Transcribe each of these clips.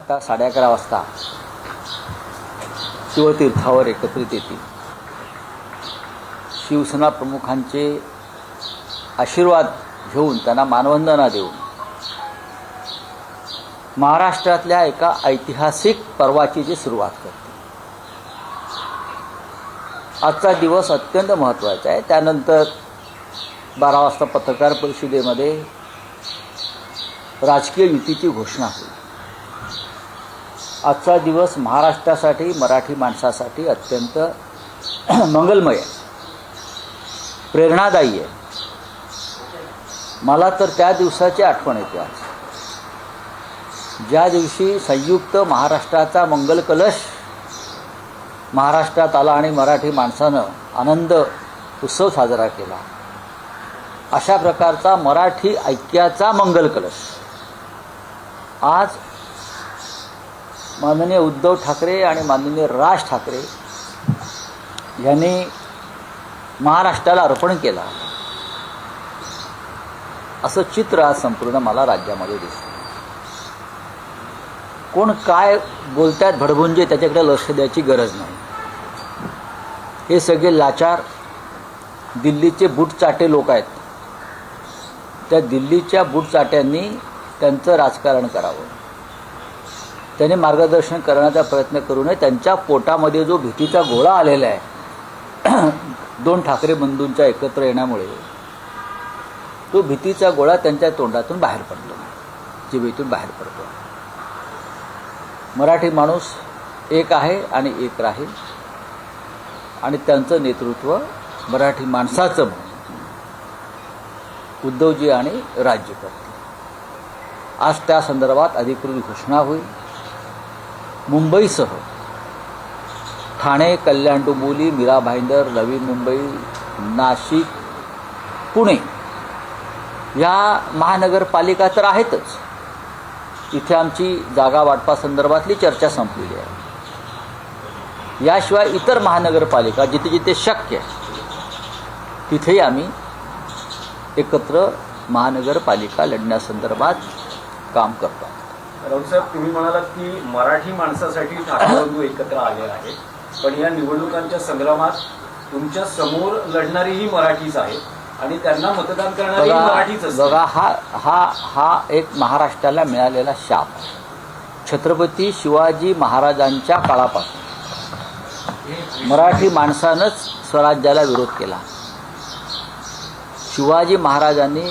आता 11:30 वाजता शिवतीर्थावर एकत्रित येतील. शिवसेना प्रमुखांचे आशीर्वाद घेऊन त्यांना मानवंदना देऊन महाराष्ट्रातल्या एका ऐतिहासिक पर्वाची जी सुरुवात करते. आजचा दिवस अत्यंत महत्त्वाचा आहे. त्यानंतर 12 वाजता पत्रकार परिषदेमध्ये राजकीय युतीची घोषणा होईल. आजचा दिवस महाराष्ट्रासाठी, मराठी माणसासाठी अत्यंत मंगलमय आहे, प्रेरणादायी आहे. मला तर त्या दिवसाची आठवण येते आज, ज्या दिवशी संयुक्त महाराष्ट्राचा मंगल कलश महाराष्ट्रात आला आणि मराठी माणसानं आनंद उत्सव साजरा केला. अशा प्रकारचा मराठी ऐक्याचा मंगल कलश आज माननीय उद्धव ठाकरे आणि माननीय राज ठाकरे यांनी महाराष्ट्राला अर्पण केला, असं चित्र आज संपूर्ण मला राज्यामध्ये दिसतं. कोण काय बोलतात भडभुंजे त्याच्याकडे लक्ष द्यायची गरज नाही. हे सगळे लाचार दिल्लीचे बूटचाटे लोक आहेत. त्या दिल्लीच्या बूटचाट्यांनी त्यांचं राजकारण करावं, त्यांनी मार्गदर्शन करण्याचा प्रयत्न करू नये. त्यांच्या पोटामध्ये जो भीतीचा गोळा आलेला आहे दोन ठाकरे बंधूंच्या एकत्र येण्यामुळे, तो भीतीचा गोळा त्यांच्या तोंडातून बाहेर पडतो, जिभेतून बाहेर पडतो. मराठी माणूस एक आहे आणि एक राहील, आणि त्यांचं नेतृत्व मराठी माणसाचं उद्धवजी आणि राज्य करतील. आज त्या संदर्भात अधिकृत घोषणा होईल. मुंबईसह ठाणे, कल्याण, डोंबिवली, मीरा भाईंदर, नवी मुंबई, नाशिक, पुणे या महानगरपालिका तर आहेतच. इथे आमची जागा वाटपासंदर्भातली चर्चा संपलेली आहे. याशिवाय इतर महानगरपालिका जिथे जिथे शक्य आहे तिथेही आम्ही एकत्र महानगरपालिका लढण्यासंदर्भात काम करतो. राऊतसाहेब, तुम्ही म्हणालात की मराठी माणसासाठी ठाकरे बंधू एकत्र आले आहेत, पण या निवडणुकांच्या संग्रामात तुमच्या समोर लढणारीही मराठीच आहेत आणि त्यांना मतदान करणारी मराठीच असते. बघा, हा एक महाराष्ट्राला मिळालेला शाप. छत्रपती शिवाजी महाराजांच्या काळापासून मराठी माणसानंच स्वराज्याला विरोध केला. शिवाजी महाराजांनी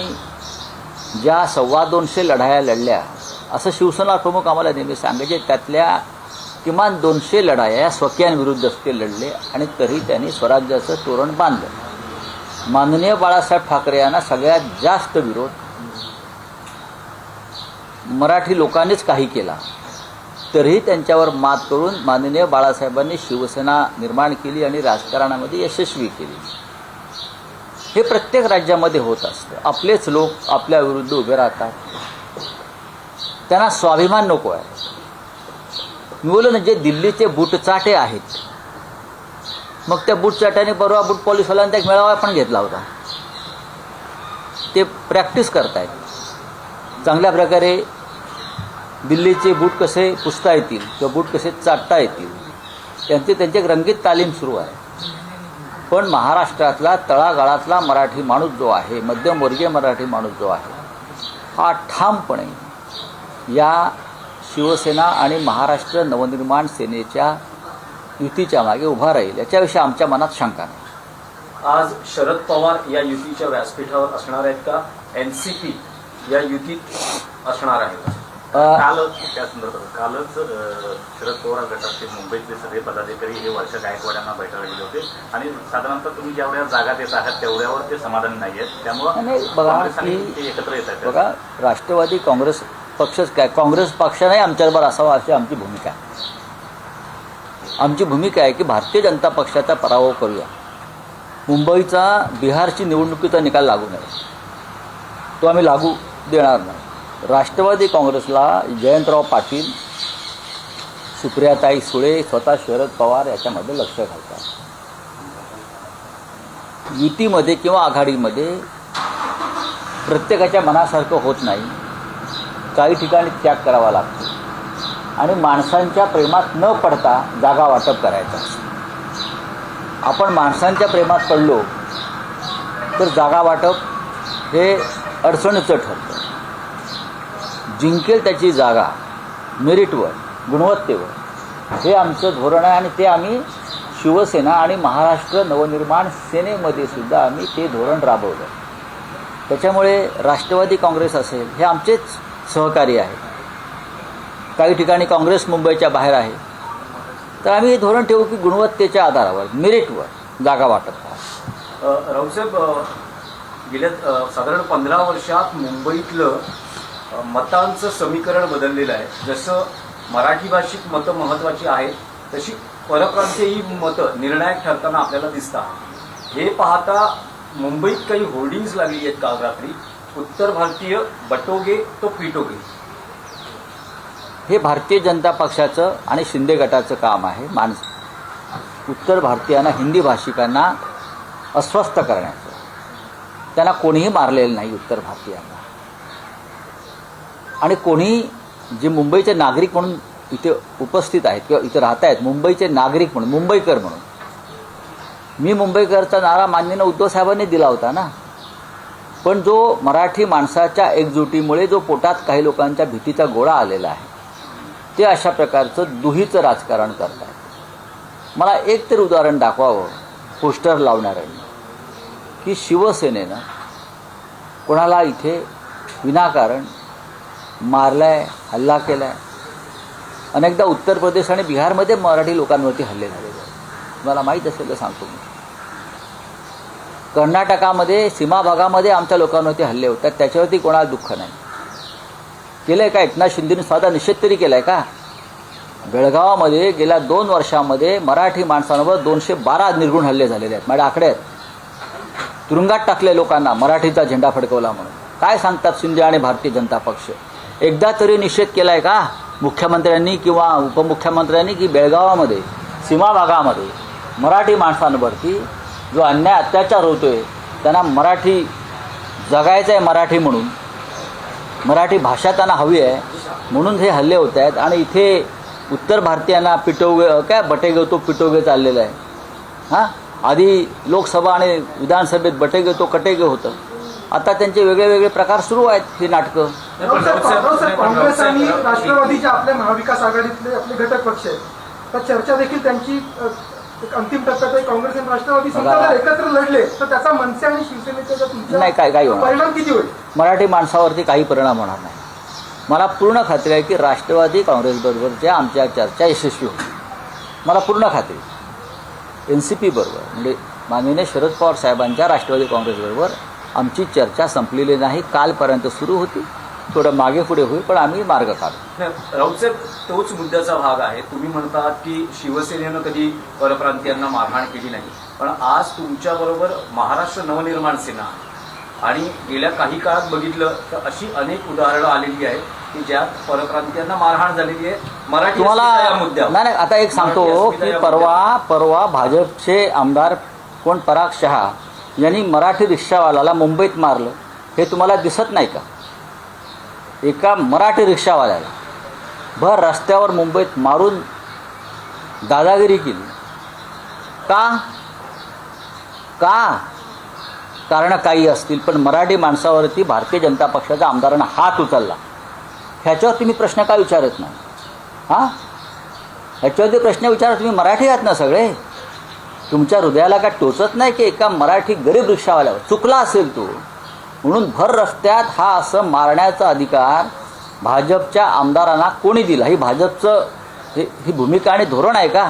ज्या 225 लढाया लढल्या असं शिवसेना प्रमुख आम्हाला नेहमी सांगायचे. त्यातल्या किमान 200 लढाया स्वकीयांविरुद्ध ते लढले आणि तरी त्यांनी स्वराज्याचं तोरण बांधलं. माननीय बाळासाहेब ठाकरे यांना सगळ्यात जास्त विरोध मराठी लोकांनीच काही केला, तरीही त्यांच्यावर मात करून माननीय बाळासाहेबांनी शिवसेना निर्माण केली आणि राजकारणामध्ये यशस्वी केली. हे प्रत्येक राज्यामध्ये होत असतं. आपलेच लोक आपल्या विरुद्ध उभे राहतात. त्यांना स्वाभिमान नको आहे. मी बोललो ना, जे दिल्लीचे बूटचाटे आहेत, मग त्या बूटचाट्याने परवा बूट पॉलिसवाल्यांचा एक मेळावा पण घेतला होता. ते प्रॅक्टिस करतायत चांगल्या प्रकारे दिल्लीचे बूट कसे पुसता येतील किंवा बूट कसे चाटता येतील, त्यांची रंगीत तालीम सुरू आहे. पण महाराष्ट्रातला तळागाळातला मराठी माणूस जो आहे, मध्यमवर्गीय मराठी माणूस जो आहे, हा ठामपणे या शिवसेना आणि महाराष्ट्र नवनिर्माण सेनेच्या युतीच्या मागे उभा राहील, याच्याविषयी आमच्या मनात शंका नाही. आज शरद पवार या युतीच्या व्यासपीठावर असणार आहेत का? एनसीपी या युतीत असणार आहे का? कालच शरद पवार गटाचे मुंबईतले सगळे पदाधिकारी हे वर्ष गायकवाडांना बैठक गेले होते आणि साधारणतः तुम्ही जेवढ्या जागा देत आहात तेवढ्यावर ते समाधान नाही आहेत. त्यामुळे बघा की एकत्र येत आहेत. बघा, राष्ट्रवादी काँग्रेस पक्षच काय, काँग्रेस पक्षाने आमच्याबरोबर असावा अशी आमची भूमिका आहे. आमची भूमिका आहे की भारतीय जनता पक्षाचा पराभव करूया. मुंबईचा बिहारची निवडणुकीचा निकाल लागू नये, तो आम्ही लागू देणार नाही. राष्ट्रवादी काँग्रेसला जयंतराव पाटील, सुप्रियाताई सुळे, स्वतः शरद पवार याच्यामध्ये लक्ष घालतात. युतीमध्ये किंवा आघाडीमध्ये प्रत्येकाच्या मनासारखं होत नाही. काही ठिकाणी त्याग करावा लागतो. आणि माणसांच्या प्रेमात न पडता जागा वाटप करायचं असतं. आपण माणसांच्या प्रेमात पडलो तर जागा वाटप हे अडचणीचं ठरतं. जिंकेल त्याची जागा मेरिटवर, गुणवत्तेवर, हे आमचं धोरण आहे आणि ते आम्ही शिवसेना आणि महाराष्ट्र नवनिर्माण सेनेमध्ये सुद्धा आम्ही ते धोरण राबवलं. त्याच्यामुळे राष्ट्रवादी काँग्रेस असेल हे आमचेच सहकारी आहेत. काही ठिकाणी काँग्रेस मुंबईच्या बाहेर आहे, तर आम्ही हे धोरण ठेवू की गुणवत्तेच्या आधारावर, मेरिटवर जागा वाटप करा. राऊसाहेब, गेल्या साधारण 15 वर्षात मुंबईतलं मतांचं समीकरण बदललेलं आहे. जसं मराठी भाषिक मतं महत्त्वाची आहेत, तशी परप्रांतीय ही मतं निर्णायक ठरताना आपल्याला दिसतात. हे पाहता मुंबईत काही होर्डिंग्स लागली आहेत काल रात्री, उत्तर भारतीय बटोगे तो पिटोगे. हे भारतीय जनता पक्षाचं आणि शिंदे गटाचं काम आहे. उत्तर भारतीयांना, हिंदी भाषिकांना अस्वस्थ करण्याचं. त्यांना कोणीही मारलेलं नाही उत्तर भारतीयांना. आणि कोणी जे मुंबईचे नागरिक म्हणून इथे उपस्थित आहेत किंवा इथे राहत आहेत, मुंबईचे नागरिक म्हणून, मुंबईकर म्हणून, मी मुंबईकरचा नारा माननीय उद्धव साहेबांनी दिला होता ना. पण जो मराठी माणसाच्या एकजुटीमुळे जो पोटात काही लोकांच्या भीतीचा गोळा आलेला आहे, ते अशा प्रकारचं दुहीचं राजकारण करतात. मला एक तरी उदाहरण दाखवावं पोस्टर लावणाऱ्यांनी की शिवसेनेनं कोणाला इथे विनाकारण मारलाय, हल्ला केलाय. अनेकदा उत्तर प्रदेश आणि बिहारमध्ये मराठी लोकांवरती हल्ले झालेले आहेत, मला माहीत असेल तर सांगतो मी. कर्नाटकामध्ये सीमा भागामध्ये आमच्या लोकांवरती हल्ले होतात, त्याच्यावरती कोणाला दुःख नाही. केलंय का? एकनाथ शिंदेने साधा निषेध तरी केलाय का? बेळगावामध्ये गेल्या 2 वर्षामध्ये मराठी माणसांवर 212 निर्गुण हल्ले झालेले आहेत. माझ्या आकडे आहेत. तुरुंगात टाकले लोकांना मराठीचा झेंडा फडकवला म्हणून. काय सांगतात शिंदे आणि भारतीय जनता पक्ष? एकदा तरी निषेध केलाय का मुख्यमंत्र्यांनी किंवा उपमुख्यमंत्र्यांनी की बेळगावामध्ये, सीमा भागामध्ये मराठी माणसांवरती जो अन्याय अत्याचार होतोय, त्यांना मराठी जगायचं आहे, मराठी म्हणून, मराठी भाषा त्यांना हवी आहे म्हणून हे हल्ले होत आहेत. आणि इथे उत्तर भारतीयांना पिटोगे काय बटेगे तो पिटोगे चाललेलं आहे. हां, आधी लोकसभा आणि विधानसभेत बटेगे तो कटेगे होतं. आता त्यांचे वेगळे वेगळे प्रकार सुरू आहेत, ही नाटकं. काँग्रेस आणि राष्ट्रवादीचे आपल्या महाविकास आघाडीतले आपले घटक पक्ष आहेत, तर चर्चा देखील त्यांची अंतिम टप्प्यात आहे. काँग्रेस आणि राष्ट्रवादी समजा जर एकत्र लढले तर त्याचा मनसे आणि शिवसेनेच्या नाही, काय परिणाम किती होईल? मराठी माणसावरती काही परिणाम होणार नाही. मला पूर्ण खात्री आहे की राष्ट्रवादी काँग्रेसबरोबरच्या आमच्या चर्चा यशस्वी होतील. मला पूर्ण खात्री. NCP बरोबर म्हणजे माननीय शरद पवार साहेबांच्या राष्ट्रवादी काँग्रेसबरोबर आमची चर्चा संपलेली नाही. कालपर्यंत सुरू होती, थोडं मागे पुढे होईल, पण आम्ही मार्ग काढू. राऊसाहेब, तोच मुद्द्याचा भाग आहे. तुम्ही म्हणतात की शिवसेनेनं कधी परप्रांतीयांना मारहाण केली नाही, पण आज तुमच्याबरोबर महाराष्ट्र नवनिर्माण सेना आणि गेल्या काही काळात बघितलं तर अशी अनेक उदाहरणं आलेली आहेत की ज्यात परप्रांतीयांना मारहाण झालेली आहे. मराठी तुम्हाला मुद्द्यावर नाही, आता एक सांगतो की परवा भाजपचे आमदार कोण पराग शहा यांनी मराठी रिक्षावाल्याला मुंबईत मारलं, हे तुम्हाला दिसत नाही का? एका मराठी रिक्षावाल्याला भर रस्त्यावर मुंबईत मारून दादागिरी केली. का? कारण काही असतील, पण मराठी माणसावरती भारतीय जनता पक्षाच्या आमदारांना हात उचलला. ह्याच्यावर तुम्ही प्रश्न का विचारत नाही? हां, ह्याच्यावरती प्रश्न विचारा. तुम्ही मराठी आहात ना सगळे? तुमच्या हृदयाला काय टोचत नाही की एका मराठी गरीब रिक्षावाल्यावर चुकला असेल तो म्हणून भर रस्त्यात हा असं मारण्याचा अधिकार भाजपच्या आमदारांना कोणी दिला? ही भाजपचं ही भूमिका आणि धोरण आहे का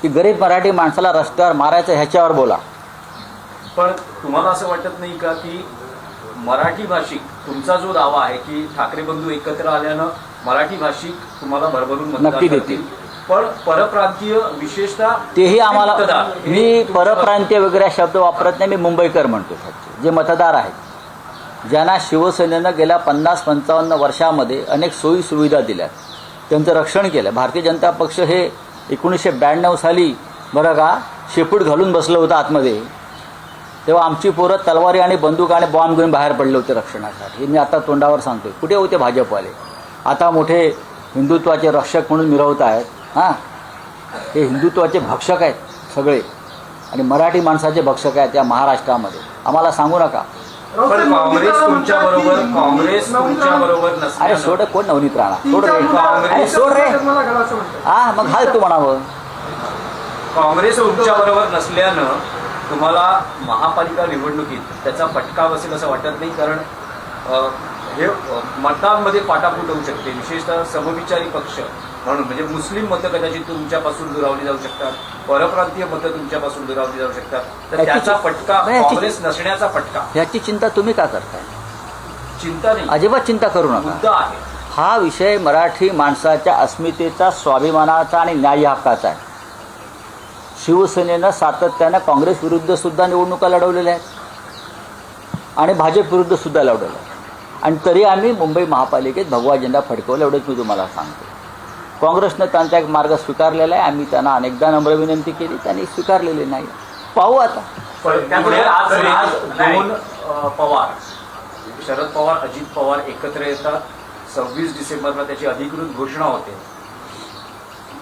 की गरीब मराठी माणसाला रस्त्यावर मारायचं? ह्याच्यावर बोला. पण तुम्हाला असं वाटत नाही का की मराठी भाषिक, तुमचा जो दावा आहे की ठाकरे बंधू एकत्र आल्यानं मराठी भाषिक तुम्हाला भरभरून नक्की देतील, पण परप्रांतीय विशेषतः तेही आम्हाला, मी परप्रांतीय वगैरे शब्द वापरत नाही, मी मुंबईकर म्हणतो. जे मतदार आहेत, ज्यांना शिवसेनेनं गेल्या 50-55 वर्षामध्ये अनेक सोयी सुविधा दिल्यात, त्यांचं रक्षण केलं. भारतीय जनता पक्ष हे 1992 साली बरं का शेपूट घालून बसलं होतं आतमध्ये, तेव्हा आमची पोरं तलवारी आणि बंदूक आणि बॉम्ब घेऊन बाहेर पडले होते रक्षणासाठी. हे मी आता तोंडावर सांगतोय. कुठे होते भाजपवाले? आता मोठे हिंदुत्वाचे रक्षक म्हणून मिरवत आहेत. हां, हे हिंदुत्वाचे भक्षक आहेत सगळे आणि मराठी माणसाचे भक्षक आहेत या महाराष्ट्रामध्ये. आम्हाला सांगू नका. राऊत पण साहेब, काँग्रेस नवनीत तुमच्या राणा बरोबर म्हणतात की काँग्रेस नवनीत तुमच्या राणा- बरोबर अरे नसल्यानं सोड, कोण नवनीत राणा? सोड तीन-चार रे. मुलं अरे सोड रे. जन्माला घाला असं म्हणतात. हां, मग घाल तू म्हणावं. काँग्रेस तुमच्या बरोबर नसल्यानं तुम्हाला महापालिका निवडणुकीत त्याचा फटका बसेल असं वाटत नाही, कारण हे मतांमध्ये पाटापूट होऊ शकते, विशेषतः समविचारी पक्ष म्हणून. म्हणजे मुस्लिम मतं कदाचित तुमच्यापासून दुरावली जाऊ शकतात, परप्रांतीय मतं तुमच्यापासून दुरावली जाऊ शकतात. तर त्याचा फटका, नाही, काँग्रेस नसण्याचा फटका, ह्याची चिंता तुम्ही का करताय? चिंता नाही, अजिबात चिंता करू नका. मुद्दा आहे. हा विषय मराठी माणसाच्या अस्मितेचा, स्वाभिमानाचा आणि न्याय हक्काचा आहे. शिवसेनेनं सातत्यानं काँग्रेस विरुद्ध सुद्धा निवडणुका लढवलेल्या आहेत आणि भाजप विरुद्ध सुद्धा लढवल्या आहेत. आणि तरी आम्ही मुंबई महापालिकेत भगवा झेंडा फडकवला, एवढंच मी तुम्हाला सांगतो. काँग्रेसनं त्यांचा एक मार्ग स्वीकारलेला आहे. आम्ही त्यांना अनेकदा नम्र विनंती केली, त्यांनी स्वीकारलेली नाही. पाहू आता. पण त्यामुळे आज दोन पवार, शरद पवार, अजित पवार एकत्र येतात. 26 डिसेंबरला त्याची अधिकृत घोषणा होते.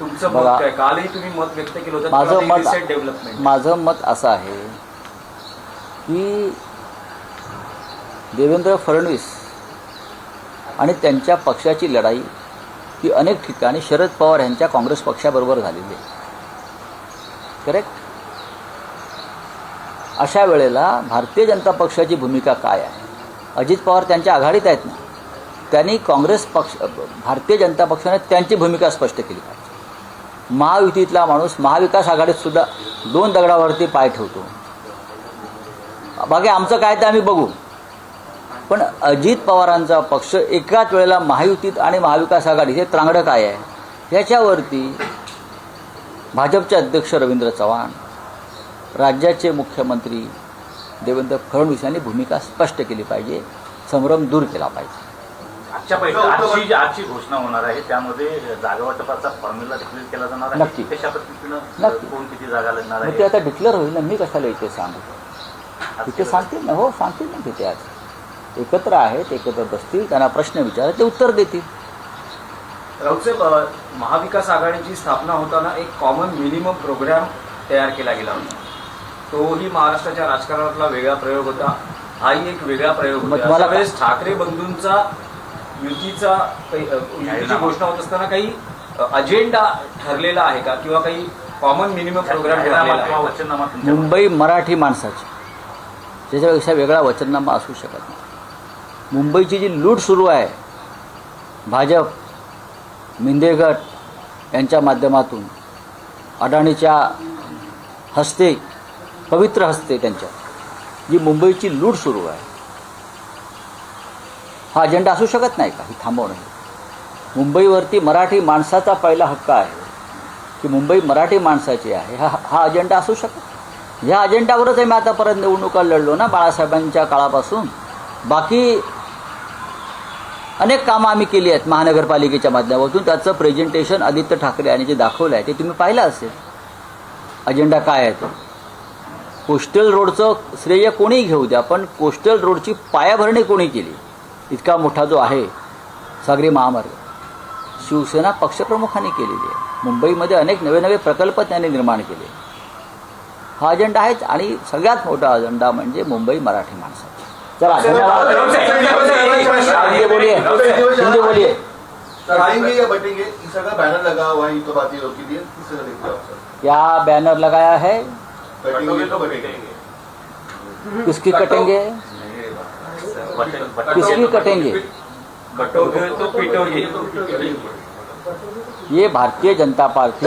तुमचं बघा, मत काय? कालही तुम्ही मत व्यक्त केलं होतं. डेव्हलपमेंट. माझं मत असं आहे की देवेंद्र फडणवीस आणि त्यांच्या पक्षाची लढाई ही अनेक ठिकाणी शरद पवार यांच्या काँग्रेस पक्षाबरोबर झालेली आहे. करेक्ट? अशा वेळेला भारतीय जनता पक्षाची भूमिका काय आहे? अजित पवार त्यांच्या आघाडीत आहेत ना, त्यांनी काँग्रेस पक्ष, भारतीय जनता पक्षाने त्यांची भूमिका स्पष्ट केली पाहिजे. महायुतीतला माणूस महाविकास आघाडीत सुद्धा दोन दगडावरती पाय ठेवतो. बाकी आमचं काय ते आम्ही बघू, पण अजित पवारांचा पक्ष एकाच वेळेला महायुतीत आणि महाविकास आघाडीत, हे त्रांगडं काय आहे? ह्याच्यावरती भाजपचे अध्यक्ष रवींद्र चव्हाण, राज्याचे मुख्यमंत्री देवेंद्र फडणवीस यांनी भूमिका स्पष्ट केली पाहिजे, संभ्रम दूर केला पाहिजे. आजची घोषणा होणार आहे, त्यामध्ये जागा वाटपाचा फॉर्म्युला डिक्लेअर केला जाणार आहे. नक्की. कशा पद्धतीनं नक्की. कोण किती जागा लढणार मग ते आहे? आता डिक्लेअर होईल ना, मी कशाला इथे सांगू? तिथे सांगतील ना, हो सांगतील ना. तिथे आज एकत्र आहेत, एकत्र बसतील, त्यांना प्रश्न विचारा, ते उत्तर देतील. राऊतसाहेब, महाविकास आघाडीची स्थापना होताना एक कॉमन मिनिमम प्रोग्राम तयार केला गेला होता. तोही महाराष्ट्राच्या राजकारणातला वेगळा प्रयोग होता. हाही एक वेगळा प्रयोग मग होता. तुम्हाला अशा वेळेस ठाकरे बंधूंचा युतीची घोषणा होत असताना काही अजेंडा ठरलेला आहे का, किंवा काही कॉमन मिनिमम प्रोग्राम ठरलेला आहे? वचननामा तुमच्या मुंबई मराठी माणसाची त्याच्यापेक्षा वेगळा वचननामा असू शकत नाही. मुंबईची जी लूट सुरू आहे, भाजप, मिंदे गट यांच्या माध्यमातून, अडाणीच्या हस्ते, पवित्र हस्ते त्यांच्या जी मुंबईची लूट सुरू आहे, हा अजेंडा असू शकत नाही का? ही थांबवणं. मुंबईवरती मराठी माणसाचा पहिला हक्क आहे की मुंबई मराठी माणसाची आहे, हा अजेंडा असू शकत. ह्या अजेंडावरच आम्ही आतापर्यंत निवडणुका लढलो ना बाळासाहेबांच्या काळापासून. बाकी अनेक कामं आम्ही केली आहेत महानगरपालिकेच्या माध्यमातून. त्याचं प्रेझेंटेशन आदित्य ठाकरे यांनी जे दाखवलं आहे ते तुम्ही पाहिलं असेल. अजेंडा काय आहे तो? कोस्टल रोडचं श्रेय कोणी घेऊ द्या, पण कोस्टल रोडची पायाभरणी कोणी केली? इतका मोठा जो आहे सागरी महामार्ग, शिवसेना पक्षप्रमुखांनी केलेली आहे. मुंबईमध्ये अनेक नवे नवे प्रकल्प त्यांनी निर्माण केले. हा अजेंडा आहेच. आणि सगळ्यात मोठा अजेंडा म्हणजे मुंबई मराठी माणसाची. चला, धन्यवाद. हिंदी बोलिए, हिंदी बोलिए. सर आएंगे या बैठेंगे? इस जगह बैनर लगा हुआ है, तो बातें रोकी दी है, किस जगह देखते हो आप सर? क्या बैनर लगाया है? बैठेंगे तो बैठेंगे. किसकी कटेंगे? किसकी कटेंगे? कटोगे तो पिटोगे. ये भारतीय जनता पार्टी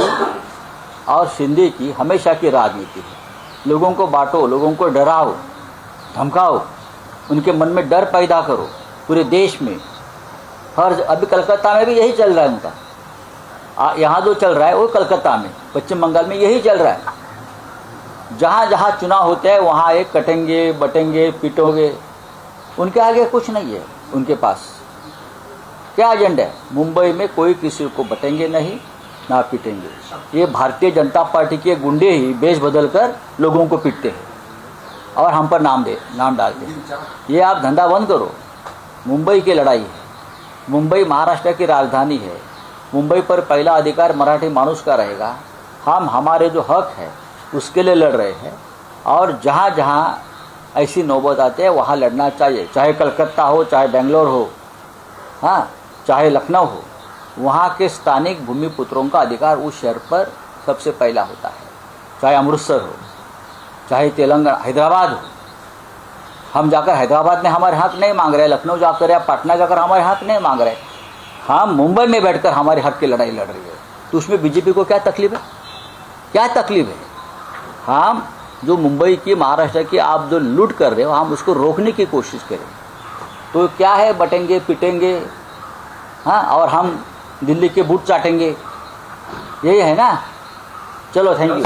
और शिंदे की हमेशा की राजनीति है. लोगों को बांटो, लोगों को डराओ, धमकाओ, उनके मन में डर पैदा करो. पूरे देश में अभी कलकत्ता में भी यही चल रहा है उनका. यहाँ जो चल रहा है वो कलकत्ता में, पश्चिम बंगाल में यही चल रहा है. जहाँ जहाँ चुनाव होते हैं वहाँ एक कटेंगे, बटेंगे, पिटोगे. उनके आगे कुछ नहीं है. उनके पास क्या एजेंडा है? मुंबई में कोई किसी को बटेंगे नहीं, ना पीटेंगे. ये भारतीय जनता पार्टी के गुंडे ही बेश बदल कर लोगों को पीटते हैं और हम पर नाम डालते हैं. ये आप धंधा बंद करो. मुंबई की लड़ाई है. मुंबई महाराष्ट्र की राजधानी है. मुंबई पर पहला अधिकार मराठी मानुष का रहेगा, हम हमारे जो हक है उसके लिए लड़ रहे हैं और जहाँ जहाँ ऐसी नौबत आती है वहाँ लड़ना चाहिए, चाहे कलकत्ता हो, चाहे बेंगलोर हो, हाँ, चाहे लखनऊ हो, वहाँ के स्थानिक भूमिपुत्रों का अधिकार उस शहर पर सबसे पहला होता है, चाहे अमृतसर हो, चाहे तेलंगाना हैदराबाद हो। हम जाकर हैदराबाद में हमारे हक नहीं मांग रहे, लखनऊ जाकर या पटना जाकर हमारे हक नहीं मांग रहे, हम मुंबई में बैठकर हमारे हक की लड़ाई लड़ रही है। तो उसमें बीजेपी को क्या तकलीफ है? क्या तकलीफ है? हम जो मुंबई की, महाराष्ट्र की आप जो लूट कर रहे हो, हम उसको रोकने की कोशिश करें तो क्या है, बटेंगे पिटेंगे, हाँ, और हम दिल्ली के बूट चाटेंगे, यही है ना। चलो, थैंक यू।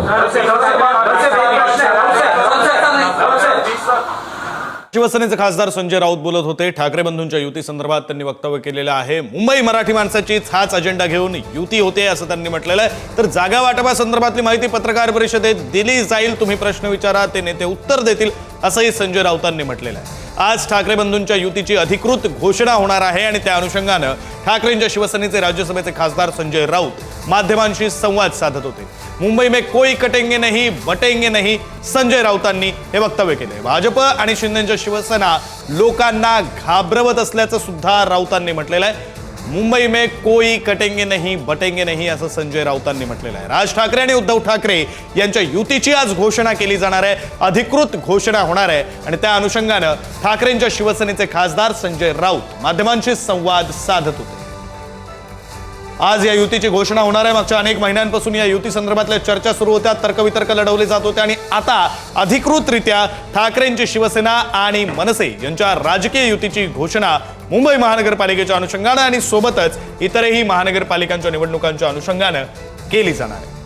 शिवसेनेचे खासदार संजय राऊत बोलत होते. ठाकरे बंधूंच्या युती संदर्भात त्यांनी वक्तव्य केलेलं आहे. मुंबई मराठी माणसाचीच हाच अजेंडा घेऊन युती होते असं त्यांनी म्हटलेलं आहे. तर जागा वाटपासंदर्भातली माहिती पत्रकार परिषदेत दिली जाईल, तुम्ही प्रश्न विचारा, ते नेते उत्तर देतील असंही संजय राऊतांनी म्हटलेलं आहे. आज ठाकरे बंधूंच्या युतीची अधिकृत घोषणा होणार आहे आणि त्या अनुषंगानं ठाकरेंच्या शिवसेनेचे राज्यसभेचे खासदार संजय राऊत माध्यमांशी संवाद साधत होते. मुंबई में कोई कटेंगे नहीं बटेंगे नहीं, संजय राऊतांनी हे वक्तव्य केले. भाजप आणि शिंदेच्या शिवसेना लोकांना घाबरवत असल्याचं सुद्धा राऊतांनी म्हटलेलं आहे. मुंबई में कोई कटेंगे नहीं बटेंगे नहीं असं संजय राऊतांनी म्हटलेलं आहे. राज ठाकरे आणि उद्धव ठाकरे यांच्या युतीची आज घोषणा केली जाणार आहे, अधिकृत घोषणा होणार आहे आणि त्या अनुषंगानं ठाकरेंच्या शिवसेनेचे खासदार संजय राऊत माध्यमांशी संवाद साधत होते. आज या युतीची घोषणा होणार आहे. मागच्या अनेक महिन्यांपासून या युती संदर्भातल्या चर्चा सुरू होत्या, तर्कवितर्क लढवले जात होते आणि आता अधिकृतरित्या ठाकरेंची शिवसेना आणि मनसे यांच्या राजकीय युतीची घोषणा मुंबई महानगरपालिकेच्या अनुषंगानं आणि सोबतच इतरही महानगरपालिकांच्या निवडणुकांच्या अनुषंगानं केली जाणार आहे.